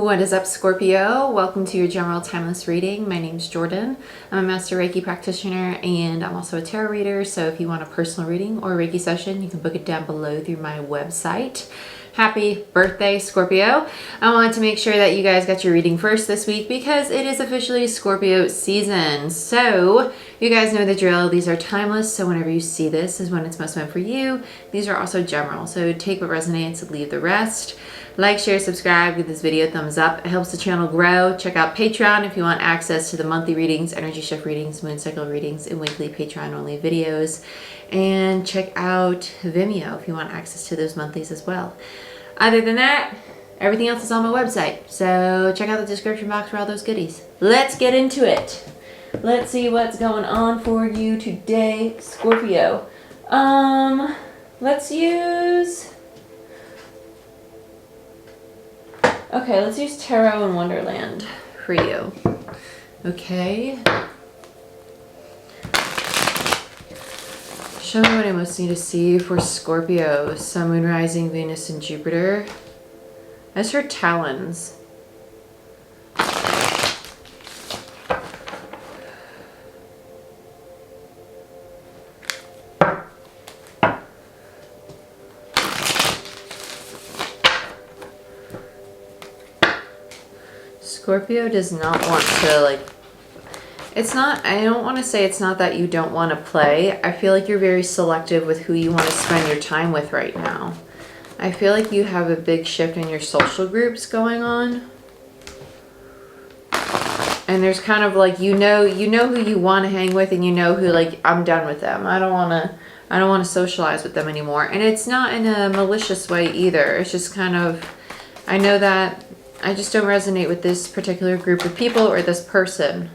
What is up, Scorpio? Welcome to your general timeless reading. My name's Jordyn. I'm a master Reiki practitioner and I'm also a tarot reader. So if you want a personal reading or a Reiki session, you can book it down below through my website. Happy birthday, Scorpio. I wanted to make sure that you guys got your reading first this week because it is officially Scorpio season. So you guys know the drill. These are timeless. So whenever you see this is when it's most meant for you. These are also general. So take what resonates and leave the rest. Like, share, subscribe, give this video a thumbs up. It helps the channel grow. Check out Patreon if you want access to the monthly readings, energy shift readings, moon cycle readings, and weekly Patreon only videos. And check out Vimeo if you want access to those monthlies as well. Other than that, everything else is on my website. So check out the description box for all those goodies. Let's get into it. Let's see what's going on for you today, Scorpio. Let's use Tarot in Wonderland for you. Okay. Show me what I most need to see for Scorpio. Sun, Moon, Rising, Venus, and Jupiter. That's her talons. Scorpio does not want to, it's not, I don't want to say it's not that you don't want to play. I feel like you're very selective with who you want to spend your time with right now. I feel like you have a big shift in your social groups going on. And there's kind of like, you know who you want to hang with and you know who, I'm done with them. I don't want to socialize with them anymore. And it's not in a malicious way either. It's just kind of, I know that I just don't resonate with this particular group of people or this person.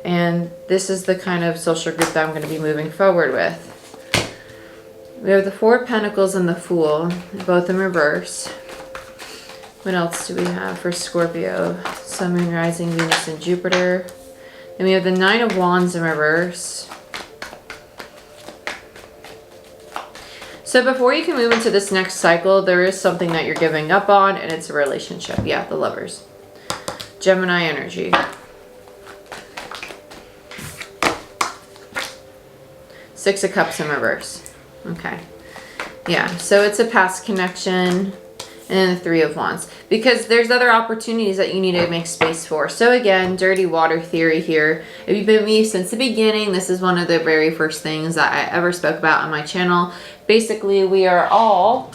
And this is the kind of social group that I'm going to be moving forward with. We have the Four of Pentacles and the Fool, both in reverse. What else do we have for Scorpio? Sun, Moon, Rising, Venus, and Jupiter. Then we have the Nine of Wands in reverse. So before you can move into this next cycle, there is something that you're giving up on, and it's a relationship. Yeah, the Lovers. Gemini energy. Six of Cups in reverse. Okay. Yeah, so it's a past connection. And then the Three of Wands. Because there's other opportunities that you need to make space for. So again, dirty water theory here. If you've been with me since the beginning, this is one of the very first things that I ever spoke about on my channel. Basically, we are all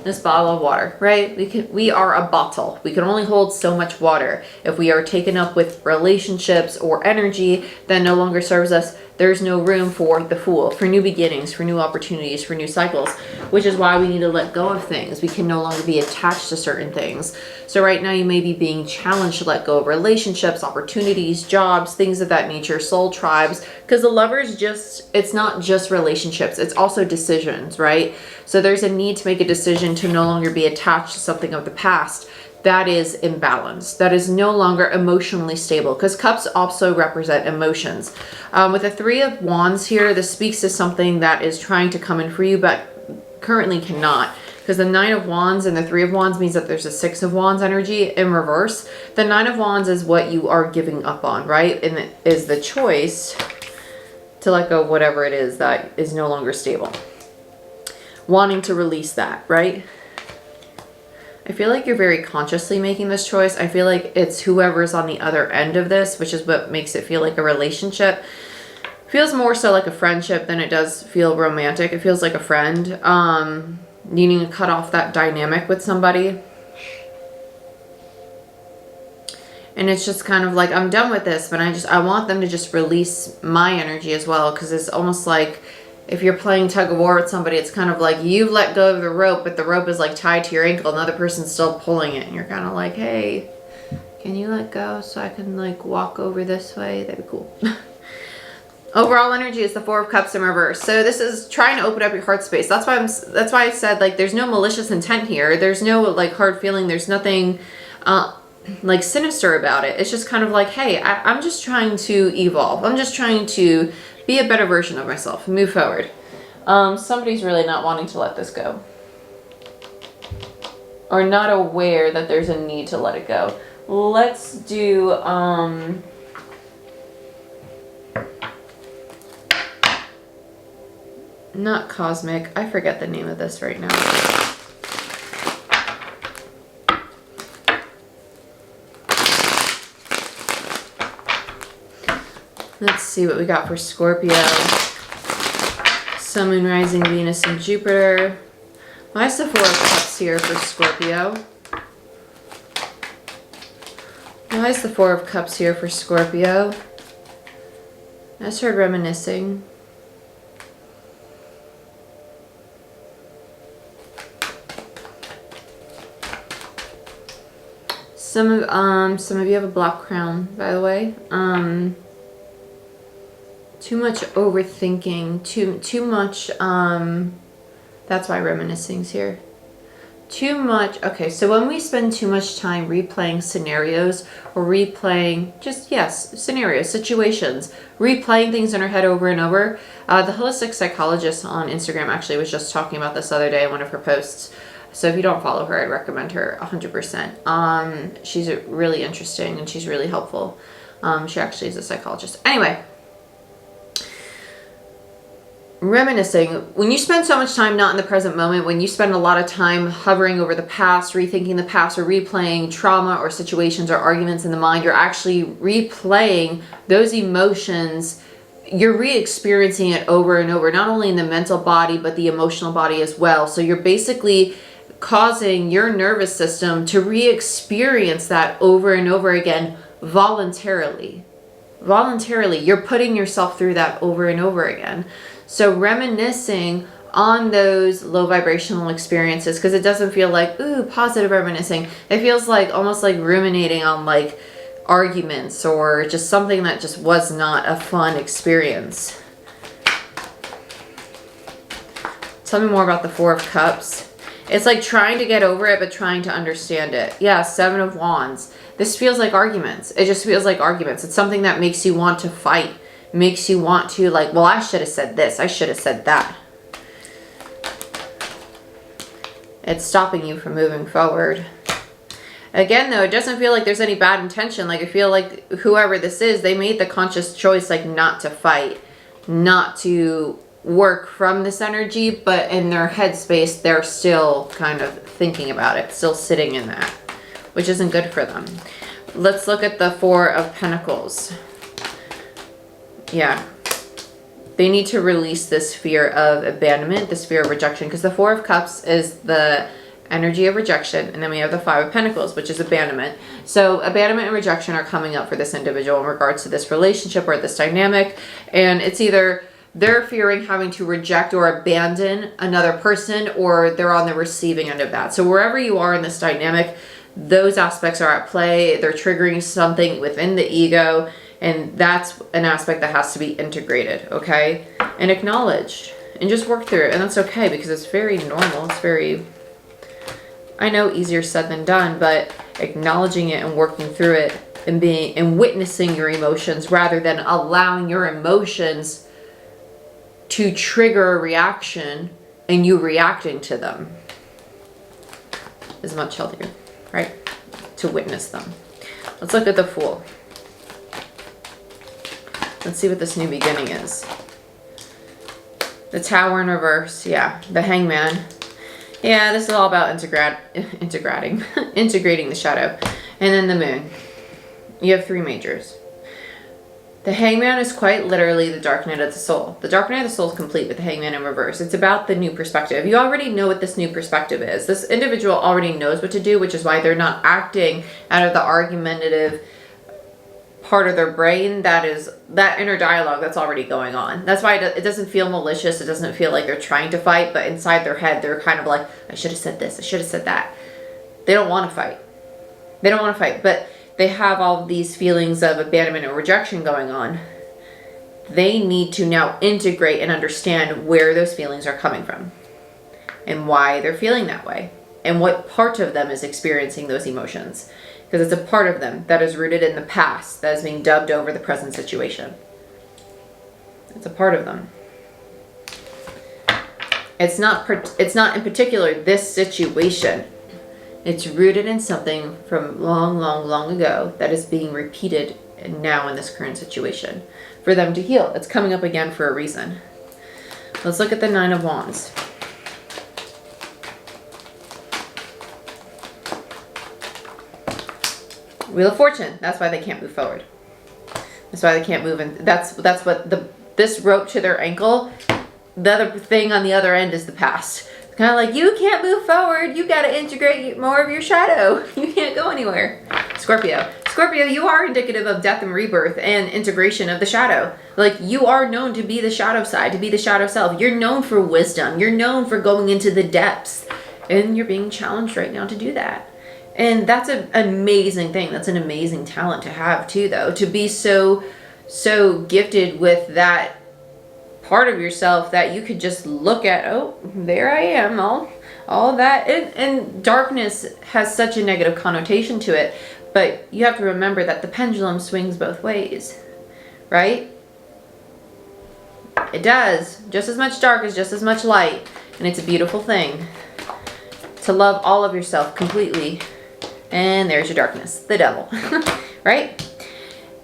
this bottle of water, right? We are a bottle. We can only hold so much water. If we are taken up with relationships or energy that no longer serves us, there's no room for the Fool, for new beginnings, for new opportunities, for new cycles, which is why we need to let go of things. We can no longer be attached to certain things. So right now you may be being challenged to let go of relationships, opportunities, jobs, things of that nature, soul tribes, because the Lovers it's not just relationships, it's also decisions, right? So there's a need to make a decision to no longer be attached to something of the past that is imbalanced, that is no longer emotionally stable, because cups also represent emotions. With the Three of Wands here, this speaks to something that is trying to come in for you, but currently cannot. Because the Nine of Wands and the Three of Wands means that there's a Six of Wands energy in reverse. The Nine of Wands is what you are giving up on, right? And it is the choice to let go of whatever it is that is no longer stable. Wanting to release that, right? I feel like you're very consciously making this choice. I feel like it's whoever's on the other end of this, which is what makes it feel like a relationship. Feels more so like a friendship than it does feel romantic. It feels like a friend. Needing to cut off that dynamic with somebody. And it's just kind of like, I'm done with this, but I want them to just release my energy as well. Because it's almost like, if you're playing tug of war with somebody, it's kind of like you've let go of the rope, but the rope is tied to your ankle. Another person's still pulling it. And you're kind of like, hey, can you let go so I can walk over this way? That'd be cool. Overall energy is the Four of Cups in reverse. So this is trying to open up your heart space. That's why I said there's no malicious intent here. There's no hard feeling. There's nothing sinister about it. It's just kind of hey, I'm just trying to evolve. I'm just trying to be a better version of myself, move forward. Somebody's really not wanting to let this go. or not aware that there's a need to let it go. Let's do, not cosmic. I forget the name of this right now. Let's see what we got for Scorpio. Sun, Moon, Rising, Venus, and Jupiter. Why is the Four of Cups here for Scorpio? Why is the Four of Cups here for Scorpio? I just heard reminiscing. Some of you have a black crown, by the way. Too much overthinking, too much, that's why reminiscing's here. Too much, okay, so when we spend too much time replaying scenarios or replaying, scenarios, situations, replaying things in our head over and over. The holistic psychologist on Instagram actually was just talking about this other day in one of her posts. So if you don't follow her, I'd recommend her 100%. She's really interesting and she's really helpful. She actually is a psychologist. Anyway. Reminiscing, when you spend so much time not in the present moment, when you spend a lot of time hovering over the past, rethinking the past, or replaying trauma or situations or arguments in the mind, you're actually replaying those emotions. You're re-experiencing it over and over, not only in the mental body, but the emotional body as well. So you're basically causing your nervous system to re-experience that over and over again voluntarily. Voluntarily, you're putting yourself through that over and over again. So reminiscing on those low vibrational experiences, because it doesn't feel like, ooh, positive reminiscing. It feels like almost like ruminating on like arguments or just something that just was not a fun experience. Tell me more about the Four of Cups. It's like trying to get over it, but trying to understand it. Yeah, Seven of Wands. This feels like arguments. It just feels like arguments. It's something that makes you want to fight. Makes you want to like, well, I should have said this. I should have said that. It's stopping you from moving forward. Again, though, it doesn't feel like there's any bad intention. Like, I feel like whoever this is, they made the conscious choice, like, not to fight, not to work from this energy, but in their headspace, they're still kind of thinking about it, still sitting in that, which isn't good for them. Let's look at the Four of Pentacles. Yeah, they need to release this fear of abandonment, this fear of rejection, because the Four of Cups is the energy of rejection, and then we have the Five of Pentacles, which is abandonment. So abandonment and rejection are coming up for this individual in regards to this relationship or this dynamic, and it's either they're fearing having to reject or abandon another person, or they're on the receiving end of that. So wherever you are in this dynamic, those aspects are at play. They're triggering something within the ego. And that's an aspect that has to be integrated, okay? And acknowledged. And just work through it. And that's okay because it's very normal. It's very, I know, easier said than done, but acknowledging it and working through it and witnessing your emotions rather than allowing your emotions to trigger a reaction and you reacting to them is much healthier, right? To witness them. Let's look at the Fool. Let's see what this new beginning is. The Tower in reverse. Yeah. The Hangman. Yeah, this is all about integrating the shadow. And then the Moon. You have three majors. The Hangman is quite literally the dark night of the soul. The dark night of the soul is complete with the Hangman in reverse. It's about the new perspective. You already know what this new perspective is. This individual already knows what to do, which is why they're not acting out of the argumentative part of their brain. That is that inner dialogue that's already going on. That's why it doesn't feel malicious. It doesn't feel like they're trying to fight, but inside their head they're kind of like, I should have said this, I should have said that. They don't want to fight. They don't want to fight, but they have all these feelings of abandonment and rejection going on. They need to now integrate and understand where those feelings are coming from and why they're feeling that way and what part of them is experiencing those emotions. Because it's a part of them that is rooted in the past that is being dubbed over the present situation. It's a part of them. It's not in particular this situation. It's rooted in something from long, long, long ago that is being repeated now in this current situation for them to heal. It's coming up again for a reason. Let's look at the Nine of Wands. Wheel of Fortune. That's why they can't move forward. That's why they can't move. And that's what this rope to their ankle, the other thing on the other end is the past. It's kind of like, you can't move forward. You got to integrate more of your shadow. You can't go anywhere. Scorpio. Scorpio, you are indicative of death and rebirth and integration of the shadow. Like, you are known to be the shadow side, to be the shadow self. You're known for wisdom. You're known for going into the depths. And you're being challenged right now to do that. And that's an amazing thing. That's an amazing talent to have too, though. To be so gifted with that part of yourself that you could just look at, oh, there I am, all that. And darkness has such a negative connotation to it. But you have to remember that the pendulum swings both ways, right? It does. Just as much dark is just as much light. And it's a beautiful thing to love all of yourself completely. And there's your darkness, the devil, right?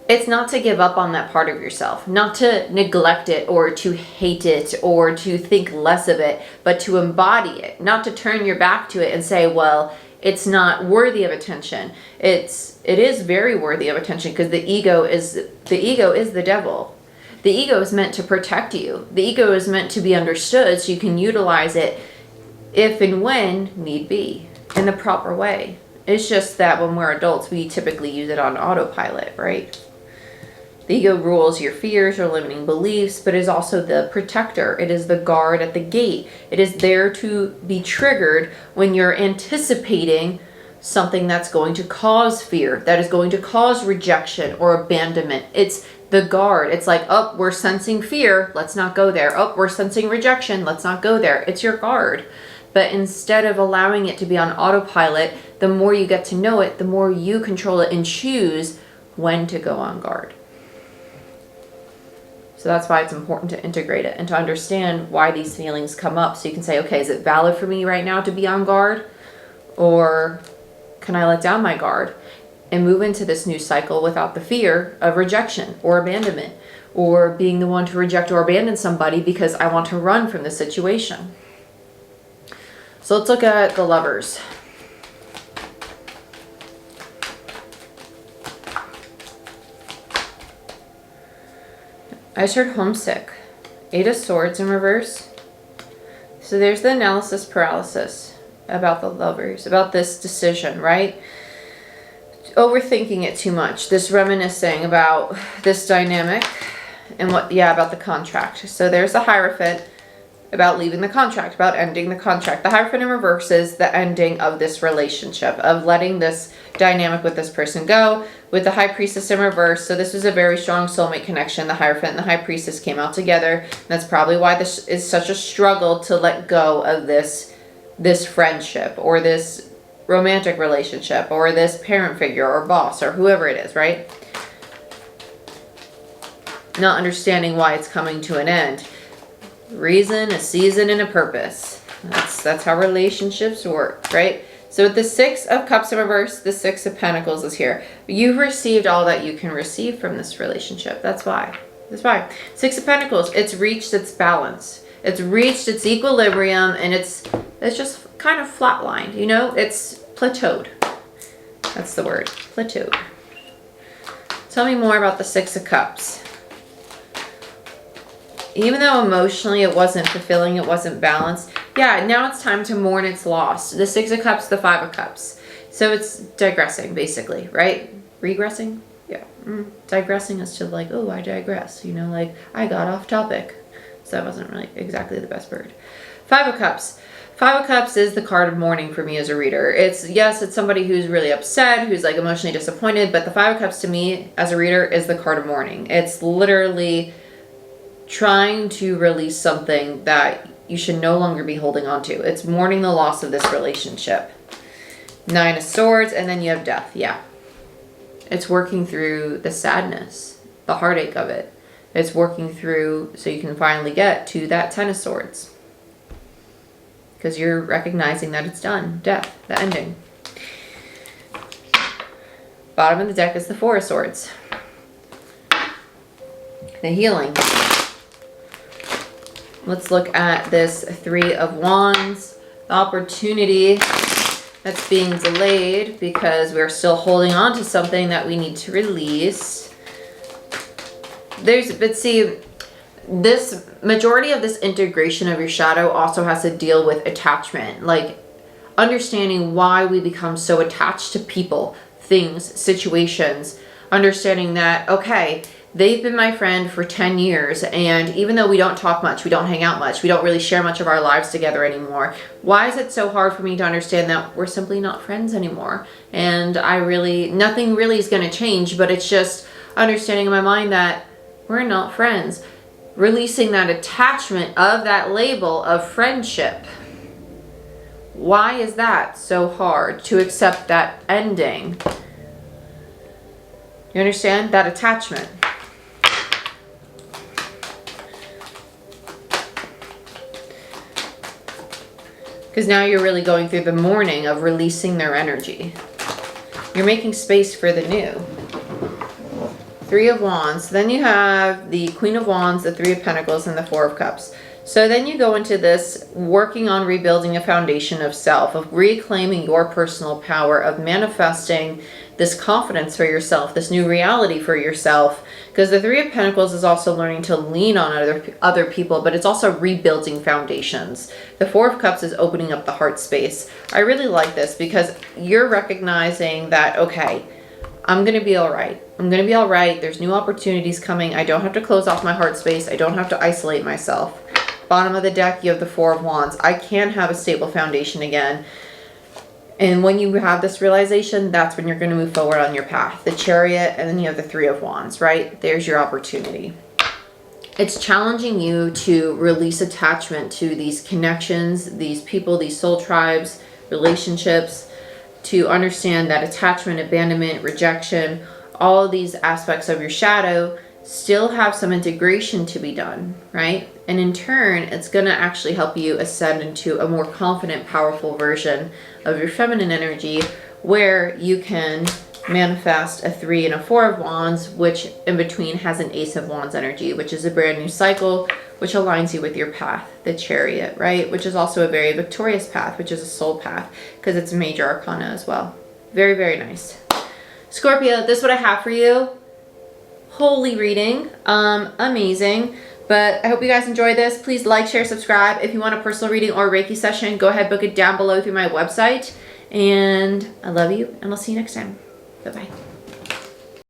It's not to give up on that part of yourself, not to neglect it or to hate it or to think less of it, but to embody it, not to turn your back to it and say, well, it's not worthy of attention. It is very worthy of attention, because the ego is the devil. The ego is meant to protect you. The ego is meant to be understood so you can utilize it if and when need be in the proper way. It's just that when we're adults, we typically use it on autopilot, right? The ego rules your fears, your limiting beliefs, but is also the protector. It is the guard at the gate. It is there to be triggered when you're anticipating something that's going to cause fear, that is going to cause rejection or abandonment. It's the guard. It's like, oh, we're sensing fear. Let's not go there. Oh, we're sensing rejection. Let's not go there. It's your guard. But instead of allowing it to be on autopilot, the more you get to know it, the more you control it and choose when to go on guard. So that's why it's important to integrate it and to understand why these feelings come up. So you can say, okay, is it valid for me right now to be on guard? Or can I let down my guard and move into this new cycle without the fear of rejection or abandonment, or being the one to reject or abandon somebody because I want to run from the situation? So let's look at the Lovers. I just heard homesick. 8 of Swords in reverse. So there's the analysis paralysis about the Lovers, about this decision, right? Overthinking it too much. This reminiscing about this dynamic and about the contract. So there's the Hierophant, about leaving the contract, about ending the contract. The Hierophant in reverse is the ending of this relationship, of letting this dynamic with this person go. With the High Priestess in reverse, so this was a very strong soulmate connection. The Hierophant and the High Priestess came out together. That's probably why this is such a struggle to let go of this friendship or this romantic relationship or this parent figure or boss or whoever it is, right? Not understanding why it's coming to an end. Reason, a season, and a purpose. That's how relationships work, right? So with the 6 of Cups in reverse, the 6 of Pentacles is here. You've received all that you can receive from this relationship. That's why. 6 of Pentacles, it's reached its balance. It's reached its equilibrium, and it's just kind of flatlined, you know? It's plateaued. That's the word, plateaued. Tell me more about the 6 of Cups. Even though emotionally it wasn't fulfilling, it wasn't balanced, yeah, now it's time to mourn its loss. The 6 of Cups, the 5 of Cups. So it's digressing, basically, right? Regressing? Yeah. Digressing is to like, oh, I digress. You know, like, I got off topic. So that wasn't really exactly the best word. 5 of Cups. 5 of Cups is the card of mourning for me as a reader. It's somebody who's really upset, who's like emotionally disappointed, but the 5 of Cups to me as a reader is the card of mourning. It's literally trying to release something that you should no longer be holding on to. It's mourning the loss of this relationship. 9 of Swords, and then you have Death. Yeah. It's working through the sadness, the heartache of it. It's working through so you can finally get to that 10 of Swords. Because you're recognizing that it's done. Death, the ending. Bottom of the deck is the Four of Swords. The healing. Let's look at this Three of Wands. The opportunity that's being delayed because we're still holding on to something that we need to release. But see, this majority of this integration of your shadow also has to deal with attachment, like understanding why we become so attached to people, things, situations, understanding that, okay, they've been my friend for 10 years, and even though we don't talk much, we don't hang out much, we don't really share much of our lives together anymore, why is it so hard for me to understand that we're simply not friends anymore? And nothing really is going to change, but it's just understanding in my mind that we're not friends. Releasing that attachment of that label of friendship. Why is that so hard to accept that ending? You understand? That attachment. Because now you're really going through the mourning of releasing their energy. You're making space for the new. Three of Wands. Then you have the Queen of Wands, the Three of Pentacles, and the Four of Cups. So then you go into this working on rebuilding a foundation of self, of reclaiming your personal power, of manifesting this confidence for yourself, this new reality for yourself. Because the Three of Pentacles is also learning to lean on other people, but it's also rebuilding foundations. The Four of Cups is opening up the heart space. I really like this because you're recognizing that, okay, I'm going to be all right. I'm going to be all right. There's new opportunities coming. I don't have to close off my heart space. I don't have to isolate myself. Bottom of the deck, you have the Four of Wands. I can have a stable foundation again. And when you have this realization, that's when you're going to move forward on your path. The Chariot, and then you have the Three of Wands, right? There's your opportunity. It's challenging you to release attachment to these connections, these people, these soul tribes, relationships, to understand that attachment, abandonment, rejection, all of these aspects of your shadow still have some integration to be done, right? And in turn, it's going to actually help you ascend into a more confident, powerful version of your feminine energy, where you can manifest a Three and a Four of Wands, which in between has an Ace of Wands energy, which is a brand new cycle, which aligns you with your path, the Chariot, right? Which is also a very victorious path, which is a soul path, because it's a major arcana as well. Very, very nice. Scorpio, this is what I have for you. Holy reading. Amazing. But I hope you guys enjoyed this. Please like, share, subscribe. If you want a personal reading or Reiki session, go ahead, book it down below through my website. And I love you, and I'll see you next time. Bye-bye.